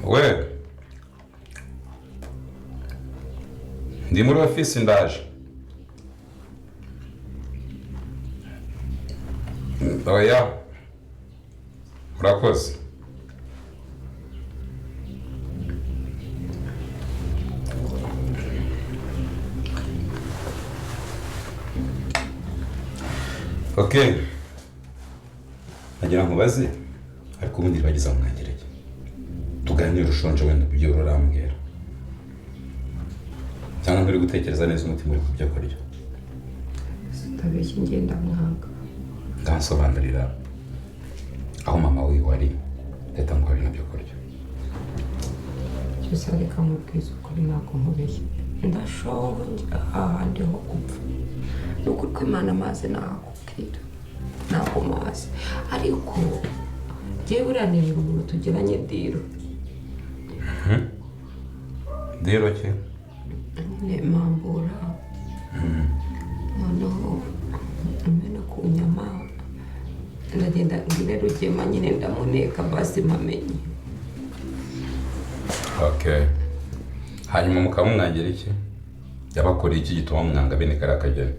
we ndi muri ofisi ndaje. Oya murakoze. Okay, nagira ngo baze ariko ubundi bagize amwangereye tuganire ushonje wenda kubyo urarambwira cyangwa nturi gutekereza neza umutima uri kubyo kurya. Sitabeshye ngenda mwanga. Ndansobanurira aho mama wiwe ari leta ngo ari nabyo kurya. Cyose ariko mubwiza ukuri ntabwo nkubeshye. Ndashonje ahandi ho gupfa. Nuko Imana amazi nakubwira. Ntabwo mazi. Ariko jewe uranira umuntu tugiranye diro. Diro ki? Ne mambura. Noneho umena ku nyama ndagenda ngire Rugema nyine ndamuneka basi mpamenye. Okay, hanyuma mukamumwangira iki? Yabakoreye iki gituma mwanga bene karakagera?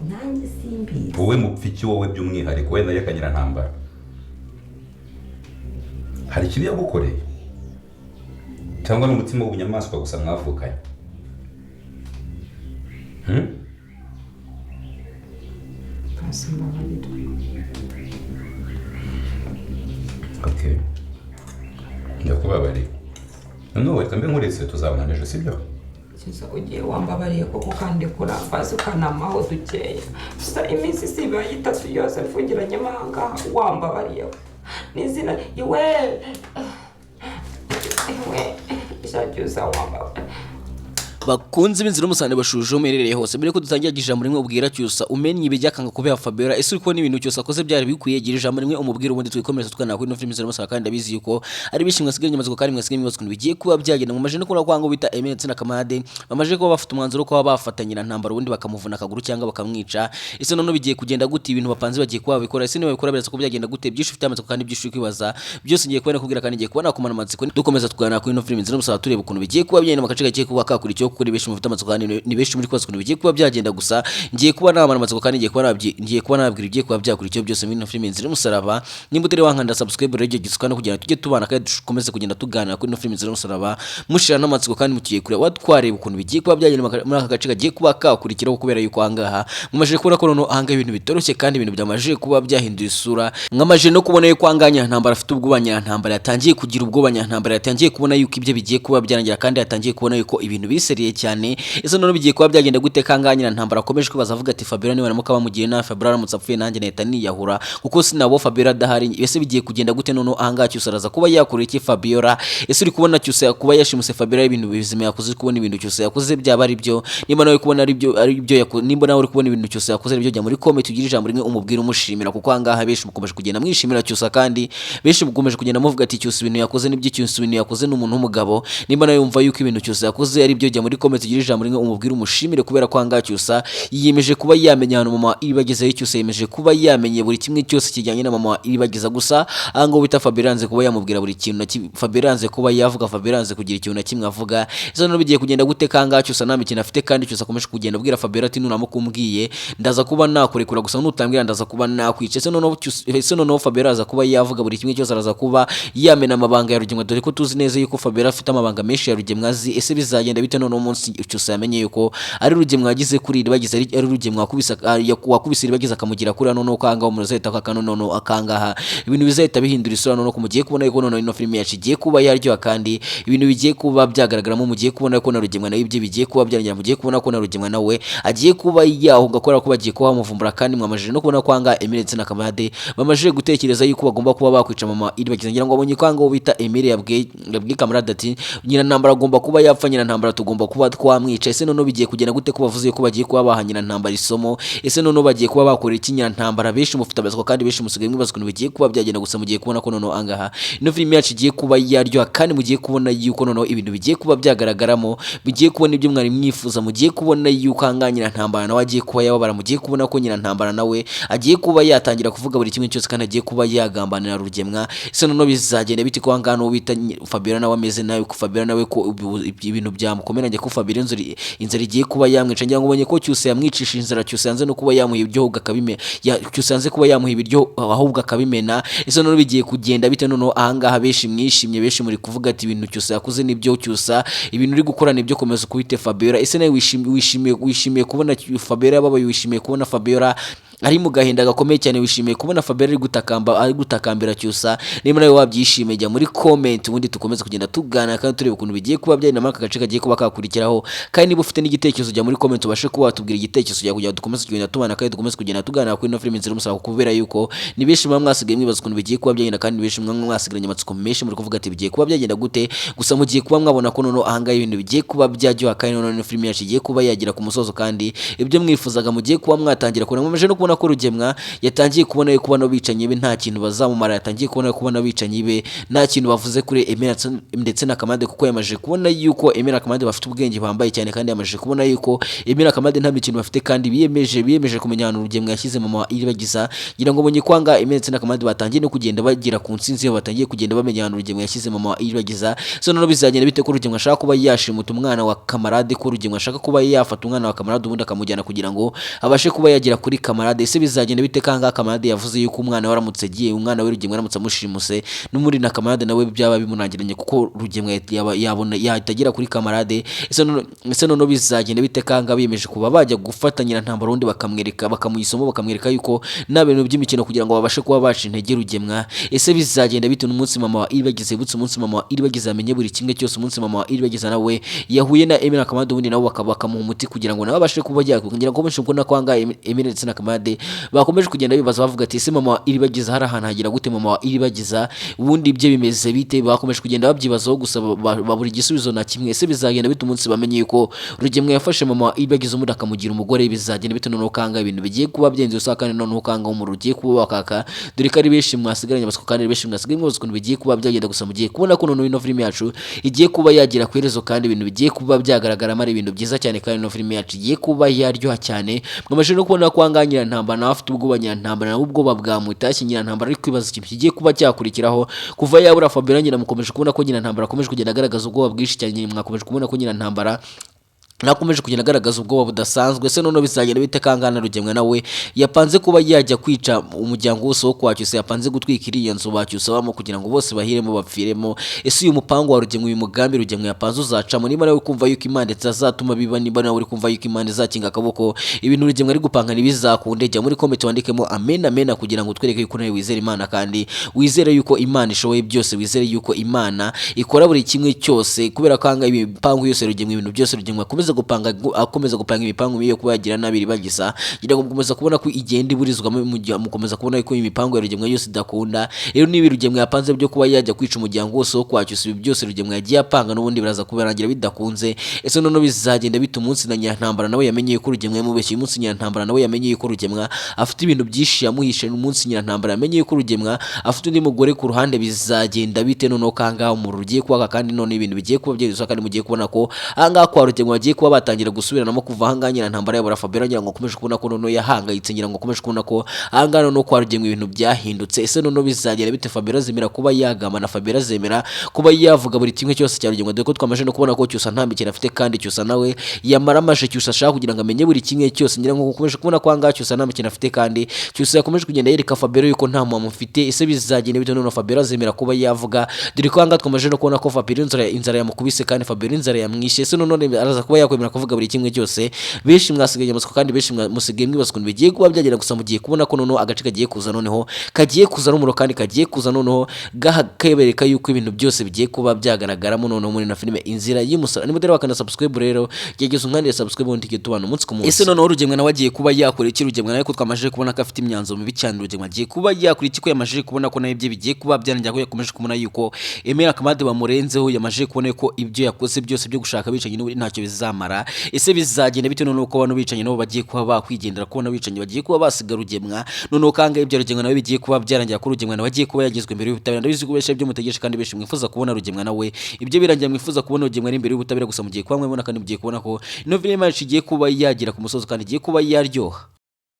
Nanjye simbi. Wowe mupfiki wowe by'umwihariko wenda yakanyira ntambara. Hari ikibi yagukoreye? Cyangwa n'umutima w'ubunyamaswa gusa mwavukanye? Okay. Ndakubabariye. Noneho reka mbe nkuretse tuzabona n'ejo sibyo? Cyose ugiye wambabariye koko kandi kurambaza ukanamaho dukeya. Gusa iminsi siba itatu yose mfungiranye amahanga wambabariye. Nizina iwe ishajuza wambabariye. Bakunze ibinzira umusane bashuje umerereye hose mbere ko dutangira ijambo rimwe ubwira cyusa umenye ibijyakanga kubera Fabiola ese uri kubona ibintu cyose akoze byari bikwiye gira ijambo rimwe umubwira ubundi twikomereza tukana kuri no film zero musaka kandi abizi yuko ari bishimwe siganye nyamaze ko kandi mwasigaye ibibazo kuntu bigiye kuba byagenda mu maje no kora kwango bita Eminence na Kamade bamaje ko bafite umwanzuro ko bafatanyira ntambara ubundi bakamuvuna akaguru cyangwa bakamwica ese none bigiye kugenda gute ibintu bapanze bagiye kuba bikora ese niba bikora birasa ko byagenda gute byinshi ufite amaze kandi byinshi kwibaza byose ngiye kubona kugira kandi ngiye kubona kumana amatsiko dukomeza tukana kuri no film zero musaka tureba ukuntu bigiye kuba byagenda mu gace gagiye kuba kakuri cyo kuri benshi mufite amatsiko ni benshi muri kwazo kuntu bigiye kuba byagenda gusa ngiye kuba namana amatsiko kandi ngiye kuba nabwira igiye kuba byakurikiye byose muri no film ziri musaraba nimba utari wankanda subscribe radio gisuka no kugira tujye tubana kandi dukomeze kugenda tuganira kuri no film ziri musaraba mushira n'amatsiko kandi mukiye kure watwareba ukuntu bigiye kuba byagenda muri aka gace gagiye kuba kakurikiraho kubera yuko ahangaha mumaje kubona ko no ahanga ibintu bitoroshye kandi ibintu byamaje kuba byahinduye isura mwamaje no kubona yuko anganya ntambara afite ubwubanya ntambara yatangiye kugira ubwubanya ntambara yatangiye kubona yuko ibyo bigiye kuba byarangira kandi yatangiye kubona yuko ibintu biseriye cyane ese none bigiye kuba byagenda gute kanganyira ntambara akomeje kwibaza avuga ati Fabiola ni wanamuka bamugiye na Fabiola aramutse apfuye nanjye nahita niyahura kuko sinabo Fabiola adahari ese bigiye kugenda gute none ahanga cyose araza kuba yakora iki Fabiola ese uri kubona cyose kuba yashimuse Fabiola ibintu bizima yakoze kubona ibintu cyose yakoze byaba ari byo nimba nawe kubona ari byo nimba nawe uri kubona ibintu cyose yakoze ari byo jya muri comment ugira ijambo rimwe umubwira umushimira kuko ahangaha benshi mukomeje kugenda mwishimira cyose kandi benshi mukomeje kugenda muvuga ati cyose ibintu yakoze nibyo cyose ibintu yakoze n'umuntu w'umugabo nimba nawe yumva yuko ibintu cyose yakoze ari byo jya muri comment ugira ijambo rimwe umubwira umushimire kubera ko ahangaha cyusa yiyemeje kuba yamenya hano mama iribagezaho cyose yemeje kuba yamenye buri kimwe cyose kijyanye na mama iribageza gusa ahangaho bita Fabiola yanze kuba yamubwira buri kintu na Fabiola yanze kuba yavuga Fabiola yanze kugira ikintu na kimwe avuga izo no bigiye kugenda gute kangaha cyusa nta mikino afite kandi cyusa akomeje kugenda abwira Fabiola ati nuramukumbwiye ndaza kuba nakurekura gusa nutambwira ndaza kuba nakwica ese noneho Fabiola aza kuba yavuga buri kimwe cyose araza kuba yamena amabanga ya Rugemwa dore ko tuzi neza yuko Fabiola afite amabanga menshi ya Rugemwa azi ese bizagenda bite noneho umunsi cyusa yamenye yuko ari Rugemwa yagize kuri iribagiza ari Rugemwa wakubise iribagiza akamugira kuri noneho kangaho umuzahita kakano noneho akangaha ibintu bizahita bihindura isura noneho ko mugiye kubona yuko noneho ino film yacigiye kuba yaryo kandi ibintu bigiye kuba byagaragaramo mugiye kubona ko na Rugemwa nayo ibyo bigiye kuba byarangira mugiye kubona ko na Rugemwa nawe agiye kuba yahunga kora ko bagiye kuba bamuvumbura kandi mwamajije no kubona kwanga Eminence na Kamade bamaje gutekereza yuko bagomba kuba bakwica mama iribagiza ngira ngo abonye kwanga bita Emile yabwiye Kamarade ati nyina ntambara agomba kuba yapfa nyina ntambara tugomba tugomba kuba twamwica. Ese noneho bigiye kugenda gute ko bavuze ko bagiye kuba bahanyira ntambara isomo? Ese noneho bagiye kuba bakorera ikinyira ntambara? Benshi mufite abazwa kandi benshi musigaye mwibaza ukuntu bigiye kuba byagenda, gusa mugiye kubona ko noneho angaha ino film yacu igiye kuba yaryoha kandi mugiye kubona yuko noneho ibintu bigiye kuba byagaragaramo, mugiye kubona ibyo mwari mwifuza, mugiye kubona yuko anganyira ntambara nawe agiye kuba yababara, mugiye kubona ko nyina ntambara nawe agiye kuba yatangira kuvuga buri kimwe cyose kandi agiye kuba yagambanira Rugemwa. Ese noneho bizagenda biti ko angana ubita Fabiola nawe ameze nawe ku Fabiola nawe ko ibintu byamukomeranye ko Fabiola inzara igiye kuba yamwica, ngira ngo ubonye ko cyose yamwicisha inzara, cyose yanze no kuba yamuha ibyo ahubwo akabime, cyose yanze kuba yamuha ibiryo ahubwo akabimena. Ese noneho bigiye kugenda bite noneho ahangaha benshi mwishimye, benshi muri kuvuga ati ibintu cyose yakoze nibyo, cyusa ibintu uri gukora nibyo, komeza kubite Fabiola. Ese nawe wishimiye kubona Fabiola yababaye, wishimiye kubona Fabiola ari mu gahinda gakomeye cyane, wishimiye kubona Fabiola ari gutakambira cyusa? Niba nawe wabyishimiye jya muri comment ubundi tukomeze kugenda tugana kandi turebe ukuntu bigiye kuba byari namaka gace kagiye kuba kakurikiraho. Kandi niba ufite n'igitekerezo jya muri comment ubashe kuba watubwira igitekerezo cyawe kugira dukomeze kugenda tubana kandi dukomeze kugenda tugana kuri ino film Inzira y'Umusaraba, kubera yuko ni benshi mwasigaye mwibaza ukuntu bigiye kuba byagenda kandi benshi mwasigaranye amatsiko menshi muri kuvuga ati bigiye kuba byagenda gute, gusa mugiye kuba mwabona ko noneho ahanga ibintu bigiye kuba byajyoha kandi noneho film yacu igiye kuba yagira ku musozo kandi ibyo mwifuzaga mugiye kuba mwatangira kubona. Mumeje no kubona ko Rugemwa yatangiye kubona yuko bano bicanyi be nta kintu bazamumara, yatangiye kubona yuko bano bicanyi be nta kintu bavuze kuri Emera ndetse na Kamade, kuko yamaje kubona yuko Emera Kamade bafite ubwenge bambaye cyane, kandi yamaje kubona yuko Emera Kamade nta mikino bafite, kandi biyemeje kumenya ahantu Rugemwa yashyize mama Iribagiza. Ngira ngo bonye kwanga Emera ndetse na Kamade batangiye no kugenda bagira ku nsinzi, batangiye kugenda bamenya ahantu Rugemwa yashyize mama Iribagiza. So noneho bizagenda bite ko Rugemwa ashaka kuba yashimuta umwana wa Kamarade, ko Rugemwa ashaka kuba yafata umwana wa Kamarade ubundi akamujyana kugira ngo abashe kuba yagira kuri Kamarade. Ese bizagenda bite kanga Kamarade yavuze yuko umwana waramutse agiye, umwana we Rugemwa aramutse amushimuse n'umuri na Kamarade nawe byaba bimunangiranye kuko Rugemwa yabona yahitagira kuri Kamarade. Ese noneho bizagenda bite kanga biyemeje kuba bajya gufatanyira ntambara undi bakamwereka bakamuyisomo bakamwereka yuko nta bintu by'imikino kugira ngo babashe kuba baca intege Rugemwa. Ese bizagenda bite umunsi mama wa Iribagiza ibutse, umunsi mama wa Iribagiza amenye buri kimwe cyose, umunsi mama wa Iribagiza nawe yahuye na Emera Kamarade ubundi nabo bakamuha umuti kugira ngo nawe abashe kuba yako. Ngira ngo benshi mbona kwanga Emera ndetse na Kamarade bakomeje kugenda bibaza bavuga ati ese mama wa Iribagiza hari ahantu hagira gute, mama wa Iribagiza ubundi ibyo bimeze bite, bakomeje kugenda babyibazaho gusa babura igisubizo na kimwe. Ese bizagenda bite umunsi bamenye yuko Rugemwa yafashe mama wa Iribagiza umuntu akamugira umugore? Bizagenda bite noneho kanga ibintu bigiye kuba byenze usa kandi noneho kanga umuru ugiye kuba wakaka, dore ko ari benshi mwasigaranye abasiko kandi benshi mwasigaye mwibaza ukuntu bigiye kuba byagenda, gusa mugiye kubona ko noneho ino film yacu igiye kuba yagira kwerezo kandi ibintu bigiye kuba byagaragaramo ari ibintu byiza cyane, kandi ino film yacu igiye kuba yaryoha cyane. Mwamaje no kubona ko anganyira ntambara nawe afite ubwoba nyantambara nawe ubwoba bwamutashye nyantambara, ari kwibaza ikintu kigiye kuba cyakurikiraho kuva yabura Fabiola. Nyina mukomeje kubona ko nyantambara akomeje kugenda agaragaza ubwoba bwinshi cyane, mwakomeje kubona ko nyantambara nakomeje kugenda agaragaza ubwoba budasanzwe. Se noneho bizagenda bite kangana Rugemwa nawe yapanze kuba yajya kwica umuryango wose wo kwacyuse, yapanze gutwika iriya nzu bacyuse bamo kugira ngo bose bahiremo bapfiremo. Ese uyu mupango wa Rugemwa, uyu mugambi Rugemwa yapanze uzacamo? Niba nawe kumva yuko Imana itazatuma biba, niba nawe uri kumva yuko Imana izakinga akaboko ibintu Rugemwa ari gupanga ntibizakunde, jya muri comment wandikemo amen amen kugira ngo twereke yuko nawe wizera Imana kandi wizere yuko Imana ishoboye byose, wizere yuko Imana ikora buri kimwe cyose, kubera kanga ibipango yose Rugemwa, ibintu byose Rugemwa akomeza gupanga imipango miyo kuba yagira nabi Iribagiza. Ngira ngo mukomeza kubona ko igenda iburizwamo, mukomeza kubona ko imipango ya Rugemwa yose idakunda. Rero niba Rugemwa yapanze byo kuba yajya kwica umuryango wose wo kwacyusa, ibi byose Rugemwa yagiye apanga n'ubundi biraza kubarangira bidakunze. Ese noneho bizagenda bita umunsi na nyantambara nawe yamenye yuko Rugemwa yamubeshye, umunsi nyantambara nawe yamenye yuko Rugemwa afite ibintu byinshi yamuhishe, umunsi nyantambara yamenye yuko Rugemwa afite undi mugore ku ruhande. Bizagenda bite noneho kanga umuriro ugiye kwaka kandi none ibintu bigiye kuba byerezwa, kandi mugiye kubona ko anga kwa Rugemwa bagiye kuba batangira gusubiranamo kuva ahanga nyantambara yabura Fabiola. Ngira ngo akomeje kubona ko noneho yahangayitse, ngira ngo akomeje kubona ko ahanga noneho kwa Rugemwa ibintu byahindutse. Ese noneho bizagera bite Fabiola zemera kuba yagama na Fabiola zemera kuba yavuga buri kimwe cyose cya Rugemwa, dore ko twamaje no kubona ko cyusa nta mikino afite, kandi cyusa nawe yamara amaje cyusa ashaka kugira ngo amenye buri kimwe cyose. Ngira ngo akomeje kubona ko ahanga cyusa nta mikino afite, kandi cyusa yakomeje kugenda yereka Fabiola yuko nta muntu amufite. Ese bizagenda bite noneho Fabiola zemera kuba yavuga, dore ko ahanga twamaje no kubona ko Fabiola inzara yamukubise kandi Fabiola inzara yamwishe. Ese noneho araza kuba yakwemera kuvuga buri kimwe cyose. Benshi mwasigaye amasiko kandi benshi musigaye mwibaza ukuntu bigiye kuba byagera, gusa mugiye kubona ko noneho agace kagiye kuza noneho kagiye kuza n'umuro kandi kagiye kuza noneho kebereka yuko ibintu byose bigiye kuba byagaragaramo noneho muri na filime Inzira y'Umusaraba. Ni mudere wakanda subscribe rero, yegeze umwandi ya subscribe undi tubana umunsi ku munsi. Ese noneho Rugemwe nawe agiye kuba yakora iki? Rugemwe nawe ko twamajije kubona ko afite imyanzuro mibi cyane. Rugemwe agiye kuba yakora iki ko yamajije kubona ko nawe ibye bigiye kuba byanangira, ko yakomeje kumuna yuko Emera Kamade bamurenzeho, yamajije kubona ko ibyo yakoze byose byo gushaka bicanye n'ubu ntacyo bizamara. Ese bizagenda bite noneho ko bano bicanye nabo bagiye kuba bakwigendera, ko bano bicanye bagiye kuba basiga Rugemwe noneho kanga ibyo Rugemwe nawe bigiye kuba byarangira, ko Rugemwe nawe agiye kuba yagizwe imbere y'ubutabera. Ndabizi ko beshe byo mutegereje kandi beshe mwifuza kubona Rugemwe nawe ibyo birangira, mwifuza kubona Rugemwe ari imbere y'ubutabera, gusa mugiye kuba mwebona kandi mugiye kubona ko ino filime igiye kuba yagira ku musozo kandi igiye kuba yaryoha.